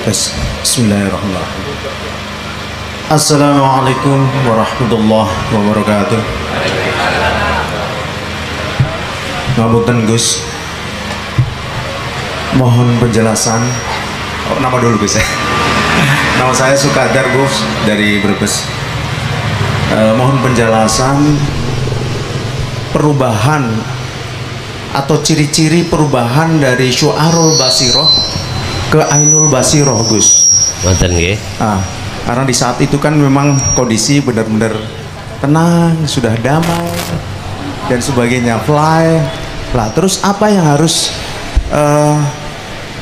Bismillahirrahmanirrahim. Assalamualaikum warahmatullahi wabarakatuh. Ngapunten Gus, mohon penjelasan. Nama dulu Gus ya. Nama saya Sukadar Gus dari Brebes. Mohon penjelasan perubahan atau ciri-ciri perubahan dari Syu'arul Basiroh ke Ainul Basiroh Gus. Mantan nggih. Karena di saat itu kan memang kondisi benar-benar tenang, sudah damai dan sebagainya, fly. Lah terus apa yang harus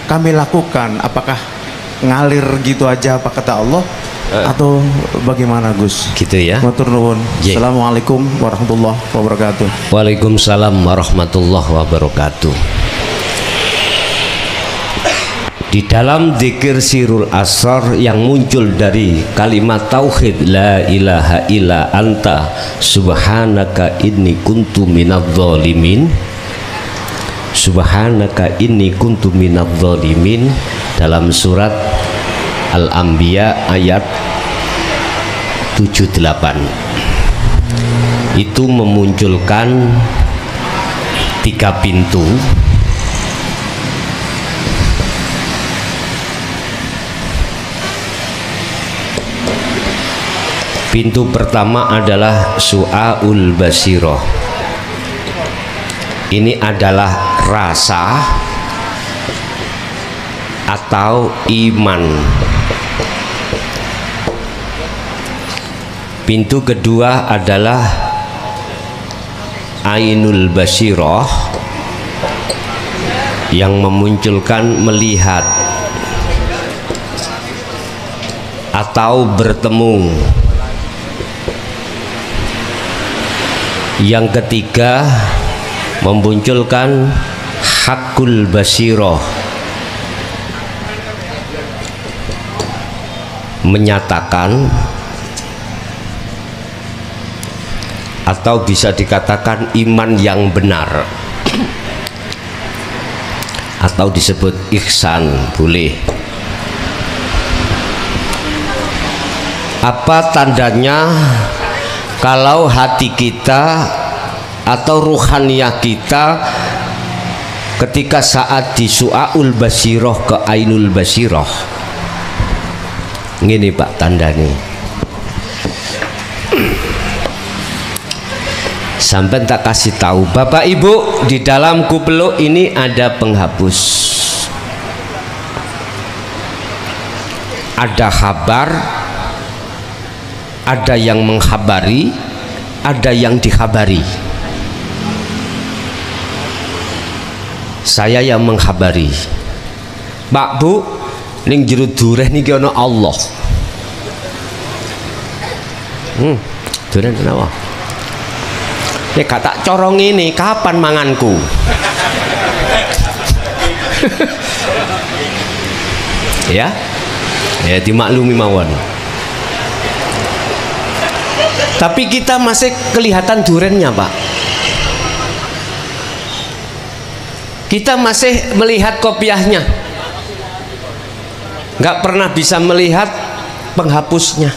kami lakukan? Apakah ngalir gitu aja apa kata Allah atau bagaimana Gus? Gitu ya. Matur nuwun. Assalamualaikum warahmatullahi wabarakatuh. Waalaikumsalam warahmatullahi wabarakatuh. Di dalam dzikir sirul asrar yang muncul dari kalimat tauhid la ilaha illa anta subhanaka inni kuntu minadz zalimin, subhanaka inni kuntu minadz zalimin, dalam surat Al-Anbiya ayat 78 itu memunculkan 3 pintu. Pintu pertama adalah Su'aul Basiroh. Ini adalah rasa atau iman. Pintu kedua adalah Ainul Basiroh yang memunculkan melihat atau bertemu. Yang ketiga memunculkan Hakul Basiroh, menyatakan atau bisa dikatakan iman yang benar atau disebut ihsan, boleh. Apa tandanya kalau hati kita atau ruhaniyah kita ketika saat di Su'aul Basiroh ke Ainul Basiroh? Ngene Pak tandane. Sampai tak kasih tahu Bapak Ibu, di dalam kupeluk ini ada penghapus, ada kabar, ada yang menghabari, ada yang dikhabari. Saya yang menghabari. Pak Bu, ning jero dureh niki ana Allah. Dureh kenapa? Nek gak tak corong ini, kapan manganku? Ya dimaklumi mawon. Tapi kita masih kelihatan durennya Pak. Kita masih melihat kopiahnya, nggak pernah bisa melihat penghapusnya.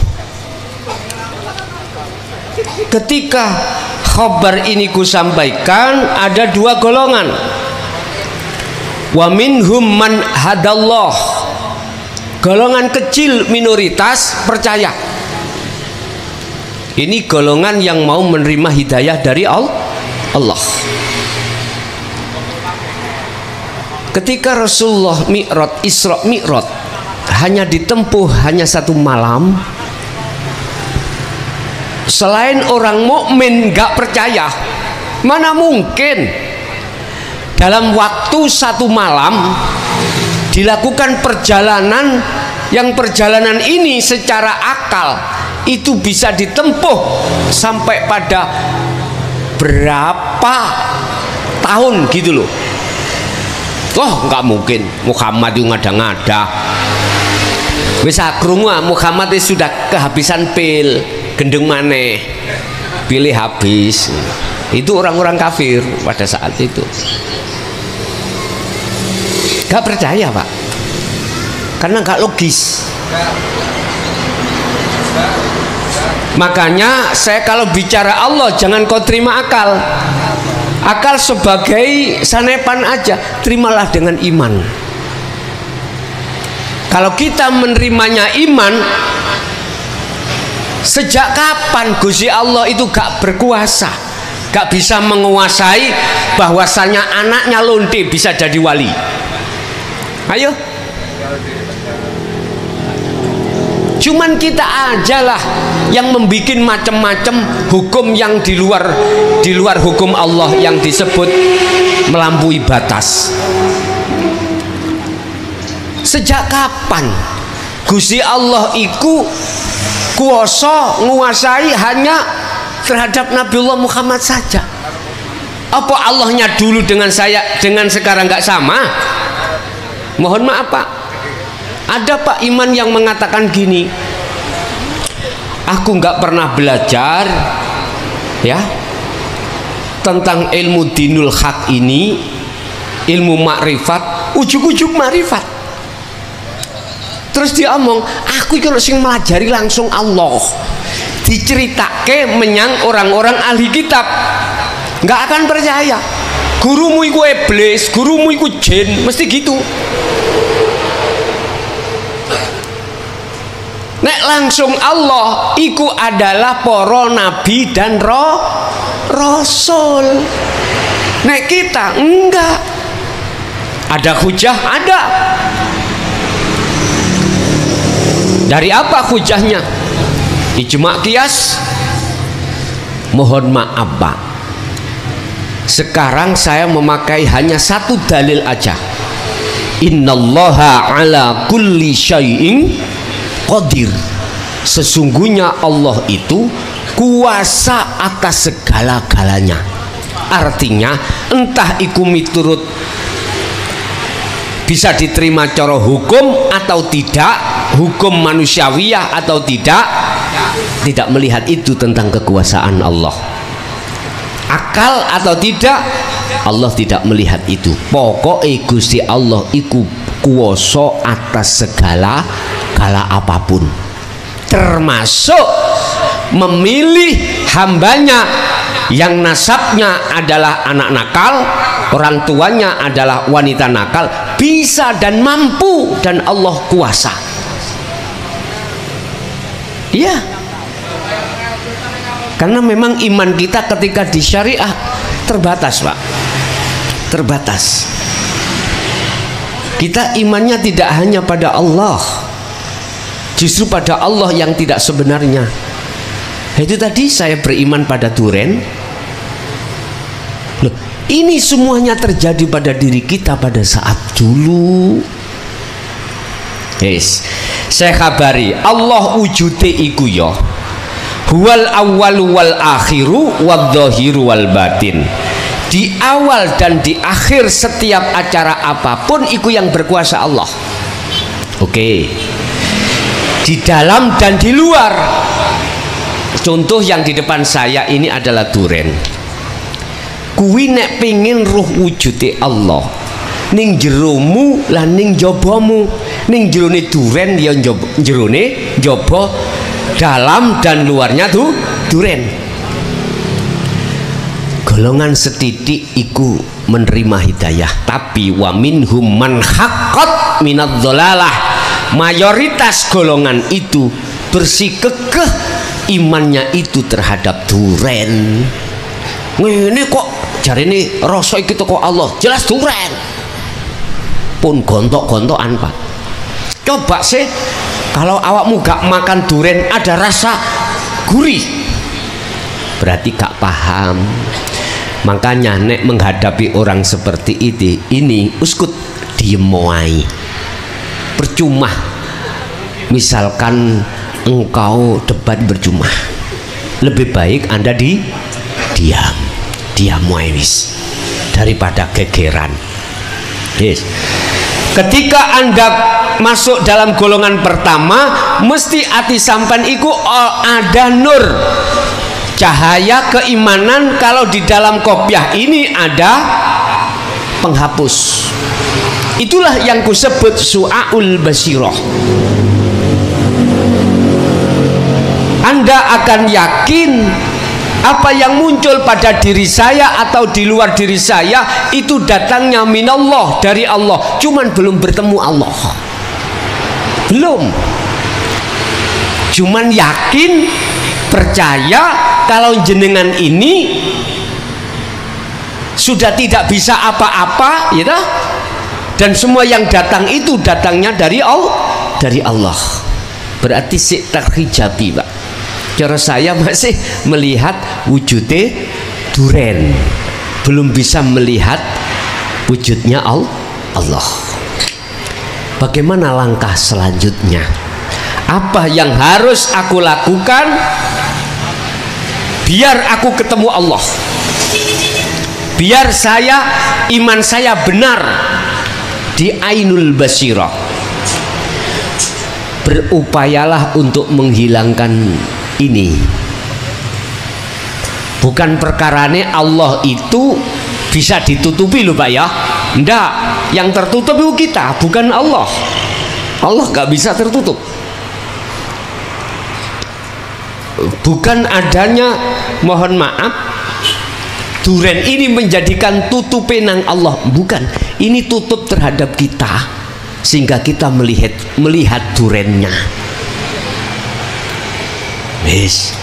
Ketika khabar ini kusampaikan, ada 2 golongan. Wa minhum man hadallah, golongan kecil minoritas percaya. Ini golongan yang mau menerima hidayah dari Allah. Ketika Rasulullah Mi'raj, Isra Mi'raj hanya ditempuh hanya 1 malam, selain orang mukmin gak percaya, mana mungkin dalam waktu 1 malam dilakukan perjalanan yang perjalanan ini secara akal itu bisa ditempuh sampai pada berapa tahun gitu loh. Oh nggak mungkin, Muhammad itu ngada-ngada. Bisa krungu Muhammad itu sudah kehabisan pil, gendeng maneh, pilih habis. Itu orang-orang kafir pada saat itu. Gak percaya Pak. karena nggak logis. Makanya saya kalau bicara Allah jangan kau terima akal. Akal sebagai sanepan aja, terimalah dengan iman. Kalau kita menerimanya iman, sejak kapan Gusti Allah itu gak berkuasa, gak bisa menguasai bahwasanya anaknya lonte bisa jadi wali? Ayo. Cuman kita ajalah yang membuat macam-macam hukum yang di luar hukum Allah yang disebut melampaui batas. Sejak kapan Gusti Allah iku kuasa nguasai hanya terhadap Nabiullah Muhammad saja? Apa Allahnya dulu dengan saya dengan sekarang nggak sama? Mohon maaf Pak, ada Pak iman yang mengatakan gini, aku nggak pernah belajar ya tentang ilmu dinul haq ini, ilmu makrifat, ujuk-ujuk makrifat. Terus dia omong, aku kalau sing melajari langsung Allah, diceritake menyang orang-orang ahli kitab, nggak akan percaya. Gurumu iku iblis, gurumu iku jin, mesti gitu. Nek langsung Allah iku adalah para nabi dan rasul. Nek kita enggak. Ada hujah? Ada. Dari apa hujahnya? Ijma' qiyas? Mohon maaf Pak, sekarang saya memakai hanya satu dalil aja. Innallaha ala kulli syai'in qadir. Sesungguhnya Allah itu kuasa atas segala-galanya. Artinya entah iku miturut bisa diterima cara hukum atau tidak, hukum manusiawiyah atau tidak melihat itu tentang kekuasaan Allah. Akal atau tidak, Allah tidak melihat itu. Pokoknya Gusti Allah iku kuasa atas segala apapun, termasuk memilih hambanya yang nasabnya adalah anak nakal, orang tuanya adalah wanita nakal, bisa dan mampu, dan Allah kuasa. Iya, karena memang iman kita ketika di syariah terbatas Pak, terbatas. Kita imannya tidak hanya pada Allah, justru pada Allah yang tidak sebenarnya. Itu tadi saya beriman pada duren. Loh, ini semuanya terjadi pada diri kita pada saat dulu. Yes. Saya kabari Allah wujude iku ya huwal awwalu wal akhiru wal dhahiru wal batin. Di awal dan di akhir setiap acara apapun iku yang berkuasa Allah. Oke. Di dalam dan di luar. Contoh yang di depan saya ini adalah duren. Kuwi nek pengin ruh wujude Allah, ning jeromu lan ning jabamu. Ning jerone duren ya jerone jaba, dalam dan luarnya tuh duren. Golongan setitik iku menerima hidayah, tapi wa minhum man haqqat minadz dhalalah. Mayoritas golongan itu bersikukuh imannya itu terhadap duren. Ini kok jari ini rasa iki kok Allah, jelas duren. Pun gontok-gontokan Pak. Coba sih kalau awakmu gak makan duren ada rasa gurih, berarti gak paham. Makanya nek menghadapi orang seperti ini uskut diem wae. Percuma misalkan engkau debat berjumah, lebih baik Anda diam wis daripada gegeran. Yes. Ketika Anda masuk dalam golongan pertama, mesti ati sampan iku ada nur, cahaya keimanan. Kalau di dalam kopiah ini ada penghapus. Itulah yang kusebut su'aul basirah. Anda akan yakin apa yang muncul pada diri saya atau di luar diri saya itu datangnya minallah, dari Allah, cuman belum bertemu Allah, belum, cuman yakin, percaya kalau jenengan ini sudah tidak bisa apa-apa, ya toh? Dan semua yang datang itu datangnya dari Allah. Berarti si terhijabi, Pak. Cara saya masih melihat wujudnya duren, belum bisa melihat wujudnya Allah. Bagaimana langkah selanjutnya? Apa yang harus aku lakukan biar aku ketemu Allah, biar iman saya benar di ainul basirah? Berupayalah untuk menghilangkan ini. Bukan perkaranya Allah itu bisa ditutupi loh Pak ya, enggak. Yang tertutup itu kita, bukan Allah. Allah gak bisa tertutup. Bukan adanya, mohon maaf, duren ini menjadikan tutupe nang Allah, bukan. Ini tutup terhadap kita sehingga kita melihat durennya. Yes.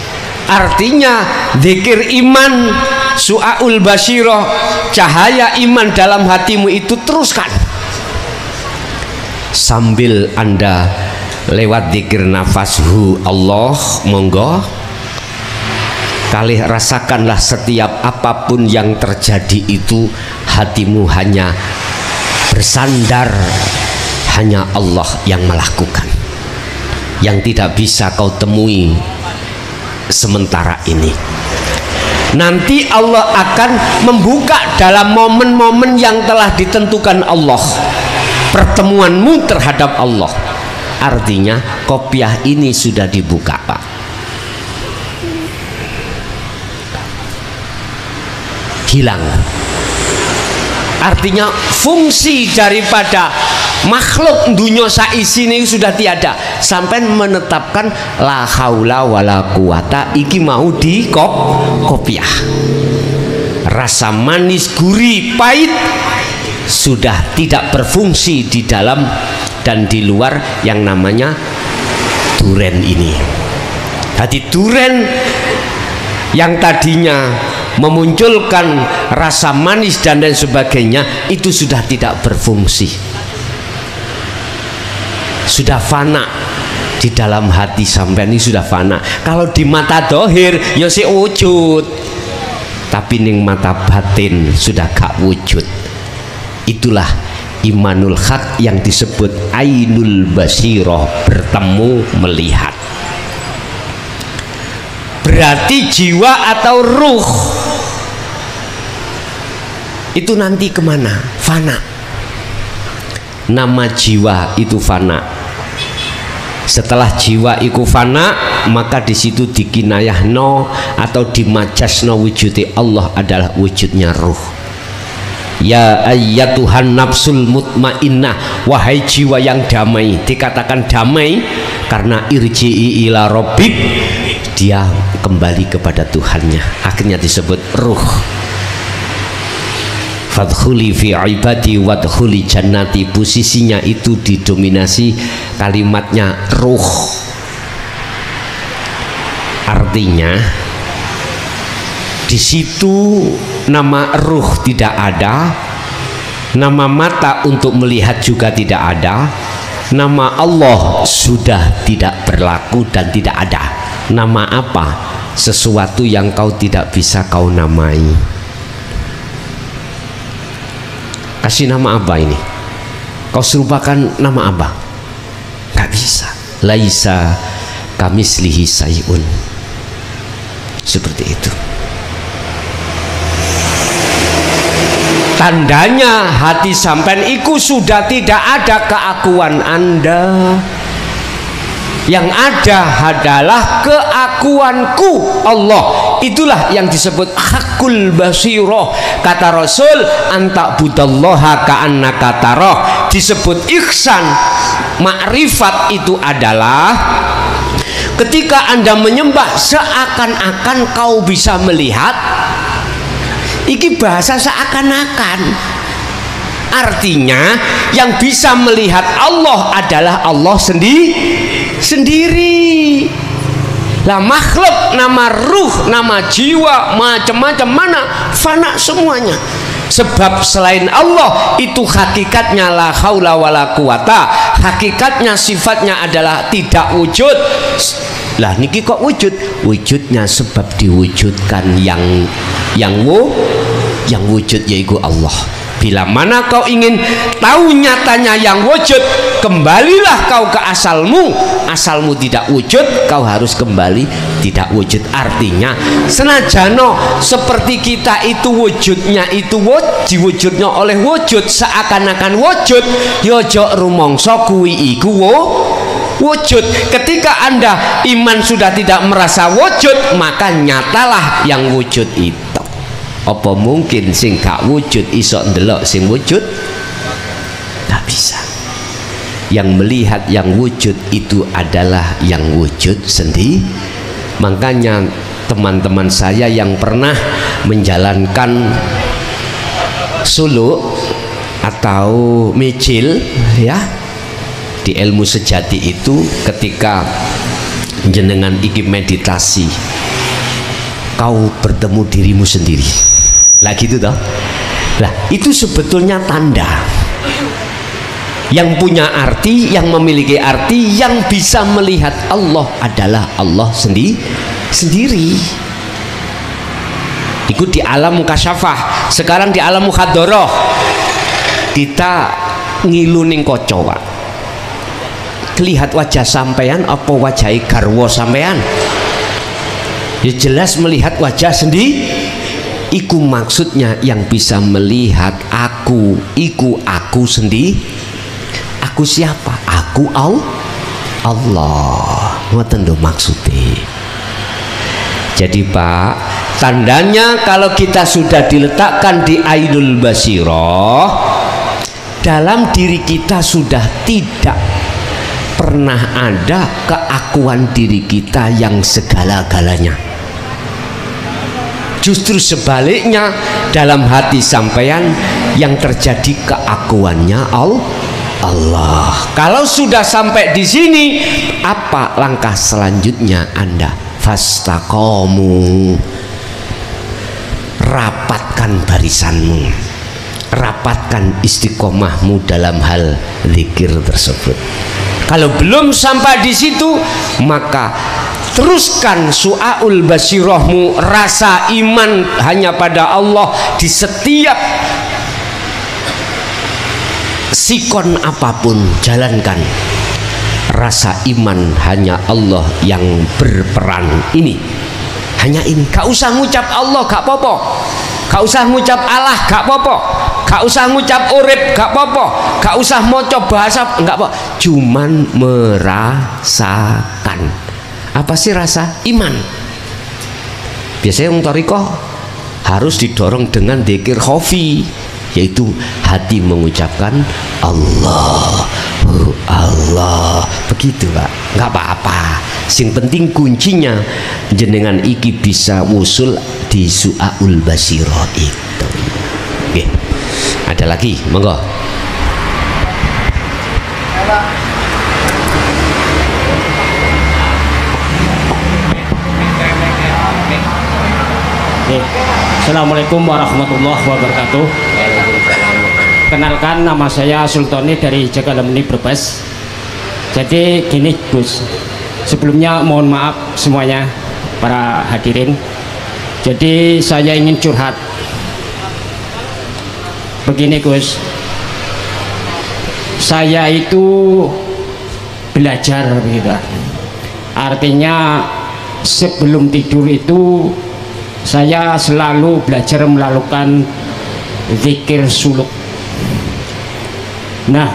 Artinya zikir iman, su'aul basirah, cahaya iman dalam hatimu itu teruskan sambil Anda lewat zikir nafashu Allah, monggo kali rasakanlah setiap apapun yang terjadi itu hatimu hanya bersandar, hanya Allah yang melakukan, yang tidak bisa kau temui sementara ini. Nanti Allah akan membuka dalam momen-momen yang telah ditentukan Allah pertemuanmu terhadap Allah. Artinya kopiah ini sudah dibuka Pak. Hilang. Artinya fungsi daripada makhluk dunia saisi ini sudah tiada, sampai menetapkan la haula wala quwata iki mau di kopiah. Rasa manis, gurih, pahit sudah tidak berfungsi di dalam dan di luar yang namanya duren ini. Jadi duren yang tadinya memunculkan rasa manis dan lain sebagainya itu sudah tidak berfungsi, sudah fana di dalam hati sampai ini, sudah fana. Kalau di mata dohir ya si wujud, tapi ning mata batin sudah gak wujud. Itulah imanul haq yang disebut ainul basirah, bertemu, melihat. Berarti jiwa atau ruh itu nanti kemana? Fana. Nama jiwa itu fana. Setelah jiwa itu fana, maka di situ dikinayahno atau dimajasno wujudnya Allah adalah wujudnya ruh. Ya ayyatuhan nafsul mutmainnah, wahai jiwa yang damai. Dikatakan damai karena irji'i ila rabbik, dia kembali kepada Tuhannya, akhirnya disebut ruh. Fadkhuli fi ibadi wadkhuli jannati, posisinya itu didominasi kalimatnya ruh. Artinya di situ nama ruh tidak ada, nama mata untuk melihat juga tidak ada, nama Allah sudah tidak berlaku dan tidak ada. Nama apa? Sesuatu yang kau tidak bisa kau namai. Kasih nama apa ini? Kau serupakan nama apa? Gak bisa. Laisa kamislihi sayun. Seperti itu. Tandanya hati sampean iku sudah tidak ada keakuan Anda. Yang ada adalah keakuanku Allah itulah yang disebut hakul basiroh. Kata Rasul, anta budallaha ka'annaka tarah. Disebut ihsan, makrifat itu adalah ketika Anda menyembah seakan-akan kau bisa melihat. Iki bahasa seakan-akan, artinya yang bisa melihat Allah adalah Allah sendiri. Lah makhluk, nama ruh, nama jiwa, macam-macam mana fana semuanya. Sebab selain Allah itu hakikatnya la haula wala quwata, hakikatnya sifatnya adalah tidak wujud. Lah niki kok wujud? Wujudnya sebab diwujudkan yang wujud, yaitu Allah. Bila mana kau ingin tahu nyatanya yang wujud, kembalilah kau ke asalmu. Asalmu tidak wujud, kau harus kembali tidak wujud. Artinya senajano seperti kita itu wujudnya itu diwujudnya oleh wujud seakan-akan wujud, yojo rumongso kuwi iku wujud. Ketika Anda iman sudah tidak merasa wujud, maka nyatalah yang wujud itu. Apa mungkin sing gak wujud iso ndelok sing wujud? Gak bisa. Yang melihat yang wujud itu adalah yang wujud sendiri. Makanya teman-teman saya yang pernah menjalankan suluk atau micil ya di ilmu sejati itu, ketika jenengan iki meditasi, kau bertemu dirimu sendiri. Lah gitu toh. Lah itu sebetulnya tanda yang punya arti, yang memiliki arti, yang bisa melihat Allah adalah Allah sendiri. Ikut di alam kasyafah. Sekarang di alam mukhadharah kita ngilu ning kaca, Pak. Kelihat wajah sampean apa wajahi garwa sampean? Ya jelas melihat wajah sendiri. Iku maksudnya yang bisa melihat aku, iku aku sendiri. Aku siapa? Aku Allah. Ngoten lho maksudnya. Jadi Pak, tandanya kalau kita sudah diletakkan di ainul basirah, dalam diri kita sudah tidak pernah ada keakuan diri kita yang segala-galanya. Justru sebaliknya, dalam hati sampean yang terjadi keakuannya Allah. Kalau sudah sampai di sini, apa langkah selanjutnya Anda? Fastaqomu, rapatkan barisanmu, rapatkan istiqomahmu dalam hal zikir tersebut. Kalau belum sampai di situ, maka teruskan su'aul basirahmu, rasa iman hanya pada Allah di setiap sikon apapun, jalankan rasa iman hanya Allah yang berperan ini, hanya ini. Gak usah ngucap Allah gak apa-apa, gak usah ngucap Allah gak apa-apa, gak usah ngucap urip gak apa-apa, gak usah maca bahasa gak apa, cuman merasakan. Apa sih rasa iman? Biasanya orang thariqah harus didorong dengan dzikir khafi, yaitu hati mengucapkan Allah, Allah, begitu Pak. Nggak apa-apa. Sing penting kuncinya jenengan iki bisa usul di su'aul basirah itu. Oke. Ada lagi, monggo. Assalamualaikum warahmatullahi wabarakatuh. Kenalkan, nama saya Sultoni dari Jagalamuni Brebes. Jadi gini Gus, sebelumnya mohon maaf semuanya para hadirin. Jadi saya ingin curhat. Begini Gus, saya itu belajar begitu. Artinya sebelum tidur itu saya selalu belajar melakukan zikir suluk. Nah,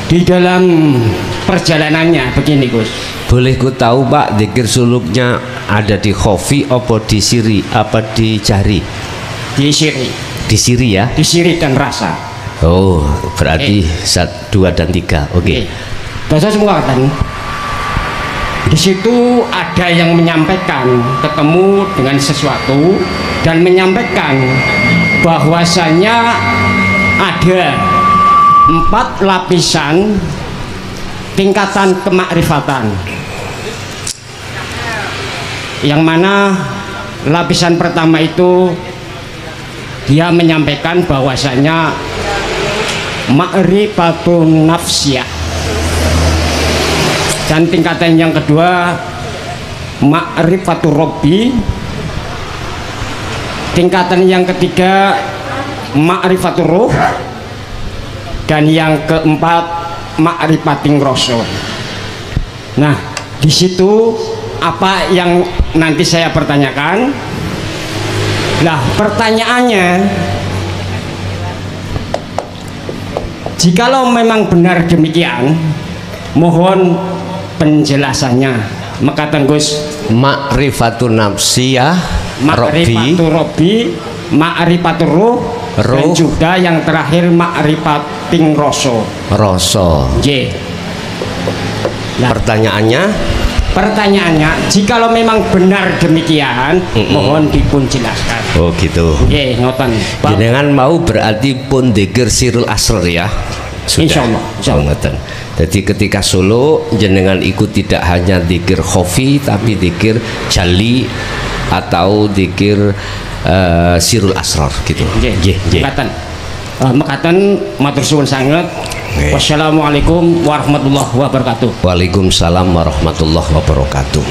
di dalam perjalanannya begini Gus, Boleh ku tahu Pak, zikir suluknya ada di khofi apa di siri apa di jari? Di siri. Di siri ya? Di siri dan rasa. Oh, berarti 1, 2 dan 3. Oke. Bahasa semua kan. Di situ ada yang menyampaikan ketemu dengan sesuatu dan menyampaikan bahwasanya ada 4 lapisan tingkatan kemakrifatan, yang mana lapisan pertama itu dia menyampaikan bahwasanya ma'rifatun nafsiyah, dan tingkatan yang kedua ma'rifatur robbi, tingkatan yang ketiga ma'rifatur ruh, dan yang keempat ma'rifating rasul. Nah, di situ apa yang nanti saya pertanyakan? Nah, pertanyaannya, jikalau memang benar demikian, mohon penjelasannya. Makatan Gus, ma'rifatun nafsiyah, ma'rifatur robbi, ma'rifatur ruh, dan juga yang terakhir ma'rifating rasul. J. Nah, pertanyaannya, jikalau memang benar demikian, mohon dipun jelaskan. Oh gitu. Nggih, ngoten. Jenengan mau berarti pun dzikir sirul asrar ya? Sudah. Insyaallah. Jadi ketika solo jenengan ikut tidak hanya dzikir khofi tapi dzikir jali atau dzikir sirul asrar gitu. Nggih. Mekaten matur suwun sanget. Wassalamualaikum warahmatullahi wabarakatuh. Waalaikumsalam warahmatullahi wabarakatuh.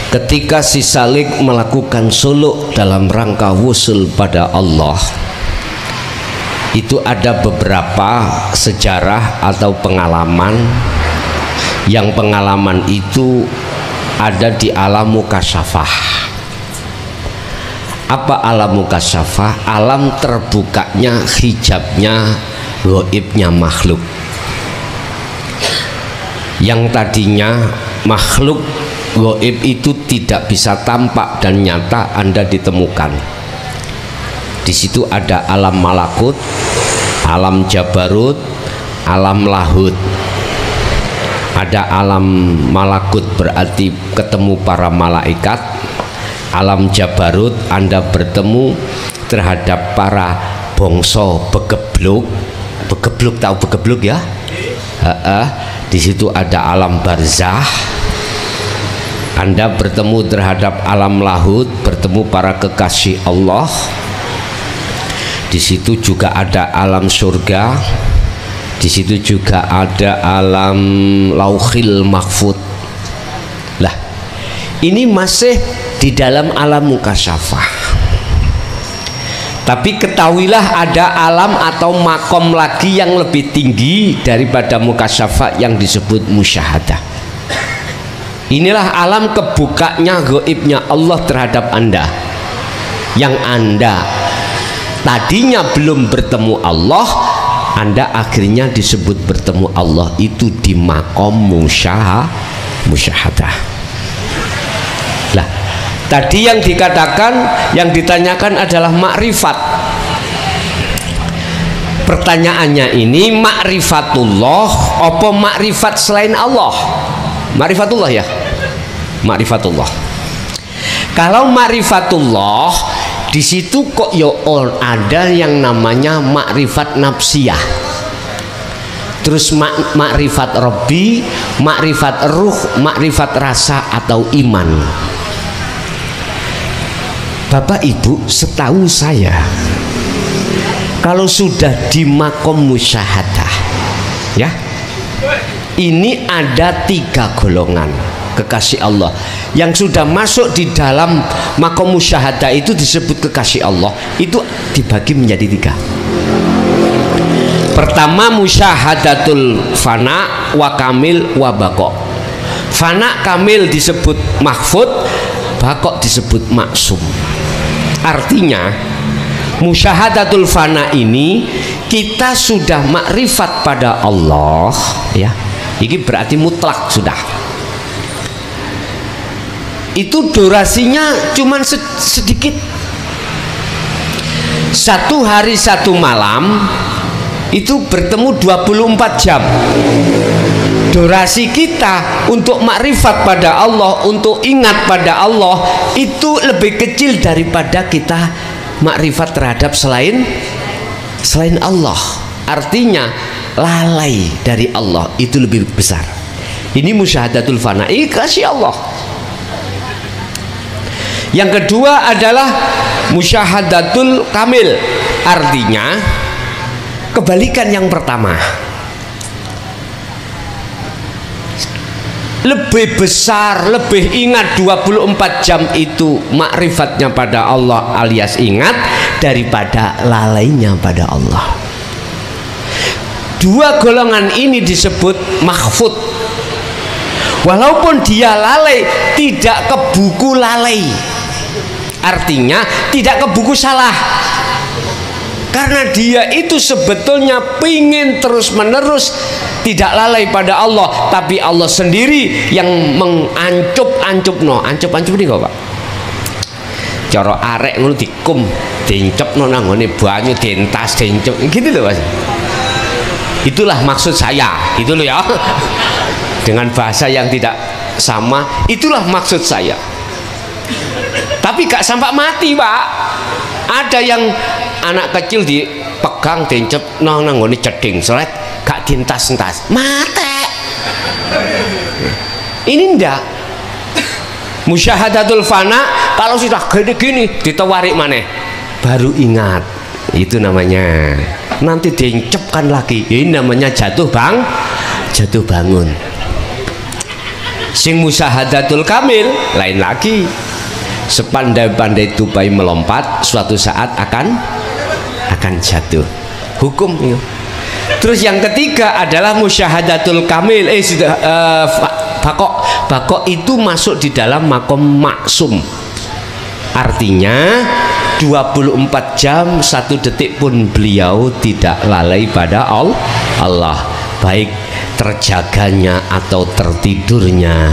Ketika si Salik melakukan suluk dalam rangka wusul pada Allah, itu ada beberapa sejarah atau pengalaman, yang pengalaman itu ada di alam mukasyafah. Apa alam mukasyafah? Alam terbukanya hijabnya gaibnya makhluk, yang tadinya makhluk gaib itu tidak bisa tampak dan nyata Anda ditemukan. Di situ ada alam malakut, alam jabarut, alam lahut. Ada alam malakut berarti ketemu para malaikat, alam jabarut Anda bertemu terhadap para bongso begebluk. Begebluk, tahu begebluk ya? Di situ ada alam barzah. Anda bertemu terhadap alam lahut, bertemu para kekasih Allah. Di situ juga ada alam surga. Di situ juga ada alam lauhil mahfud. Lah, ini masih di dalam alam mukasyafah. Tapi ketahuilah ada alam atau makom lagi yang lebih tinggi daripada mukasyafah yang disebut musyahadah. Inilah alam kebukanya gaibnya Allah terhadap Anda, yang Anda tadinya belum bertemu Allah, Anda akhirnya disebut bertemu Allah itu di makom musyahadah. Lah, tadi yang dikatakan, yang ditanyakan adalah makrifat. Pertanyaannya ini makrifatullah apa makrifat selain Allah? Makrifatullah ya? Makrifatullah. Kalau makrifatullah, di situ kok ya ada yang namanya makrifat nafsiyah. Terus makrifat Rabbi, makrifat ruh, makrifat rasa atau iman. Bapak Ibu, setahu saya kalau sudah di makom musyahadah ya, ini ada 3 golongan kekasih Allah yang sudah masuk di dalam makom musyahadah, itu disebut kekasih Allah. Itu dibagi menjadi 3. Pertama musyahadatul fana wa kamil wa bako. Fana kamil disebut mahfud, bakok disebut maksum. Artinya musyahadatul fana ini kita sudah makrifat pada Allah ya. Ini berarti mutlak sudah. itu durasinya cuman sedikit. 1 hari 1 malam itu bertemu 24 jam. Durasi kita untuk makrifat pada Allah, untuk ingat pada Allah itu lebih kecil daripada kita makrifat terhadap selain Allah. Artinya lalai dari Allah itu lebih besar. Ini musyahadatul fana'i kasih Allah. Yang kedua adalah musyahadatul kamil. Artinya kebalikan yang pertama. Lebih besar, lebih ingat 24 jam itu makrifatnya pada Allah alias ingat daripada lalainya pada Allah. Dua golongan ini disebut mahfud. Walaupun dia lalai, tidak ke buku lalai. Artinya tidak ke buku salah. Karena dia itu sebetulnya pingin terus menerus tidak lalai pada Allah, tapi Allah sendiri yang mengancup-ancup no. Ancup-ancup ini kok Pak? Cara arek ngono dikum, dincep no nanggone banyu, dientas, diencup, gitu loh Mas. Itulah maksud saya, itu loh ya. Dengan bahasa yang tidak sama, itulah maksud saya. Tapi gak sampai mati Pak. Ada yang anak kecil dipegang, diencep no nanggone ceding, seret, gak dientas-entas, mate. Ini ndak. Musyahadatul fana kalau sudah gini ditawarik maneh baru ingat, itu namanya nanti diencepkan lagi, ini namanya jatuh bangun. Sing musyahadatul kamil lain lagi, sepandai-pandai tupai melompat suatu saat akan jatuh, hukum itu. Terus yang ketiga adalah musyahadatul kamil. Bakok itu masuk di dalam makom maksum. Artinya 24 jam 1 detik pun beliau tidak lalai pada Allah, baik terjaganya atau tertidurnya.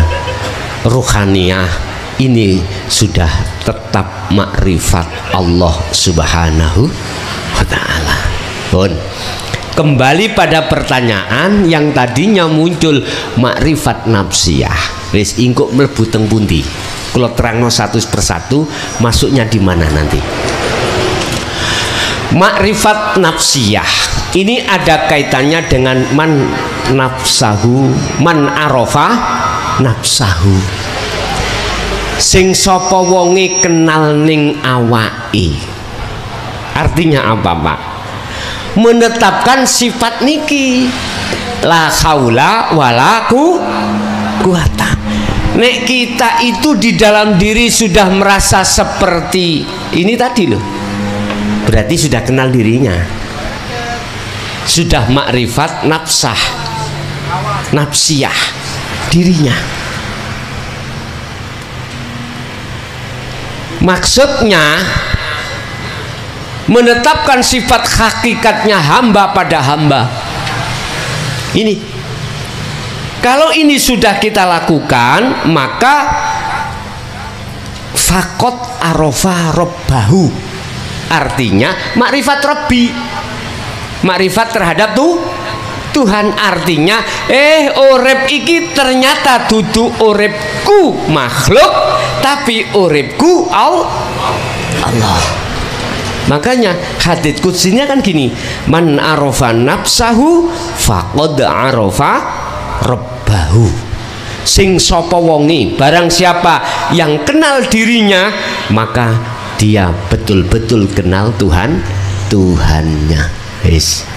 Ruhaniyah ini sudah tetap makrifat Allah Subhanahu wa ta'ala. Kembali pada pertanyaan yang tadinya muncul, makrifat nafsiyah. Wis ingkuk mlebu teng pundi? Kula terangno satu persatu masuknya di mana nanti. Makrifat nafsiyah ini ada kaitannya dengan man nafsahu, man arafa nafsahu. Sing sapa wonge kenal ning awake. Artinya apa Pak? Menetapkan sifat niki, la haula wala quwata. Nek kita itu di dalam diri sudah merasa seperti ini tadi loh, berarti sudah kenal dirinya, sudah makrifat nafsiyah dirinya. Maksudnya menetapkan sifat hakikatnya hamba pada hamba. Ini kalau ini sudah kita lakukan, maka fakot arofa robbahu, artinya makrifat Rabbi, makrifat terhadap Tuhan. Artinya urip iki ternyata dudu uripku makhluk, tapi uripku Allah. Makanya hadits qudsinya kan gini, man arofa nafsahu faqad arofa rabbahu. Sing sapa wonge, barang siapa yang kenal dirinya, maka dia betul-betul kenal Tuhannya. Wis.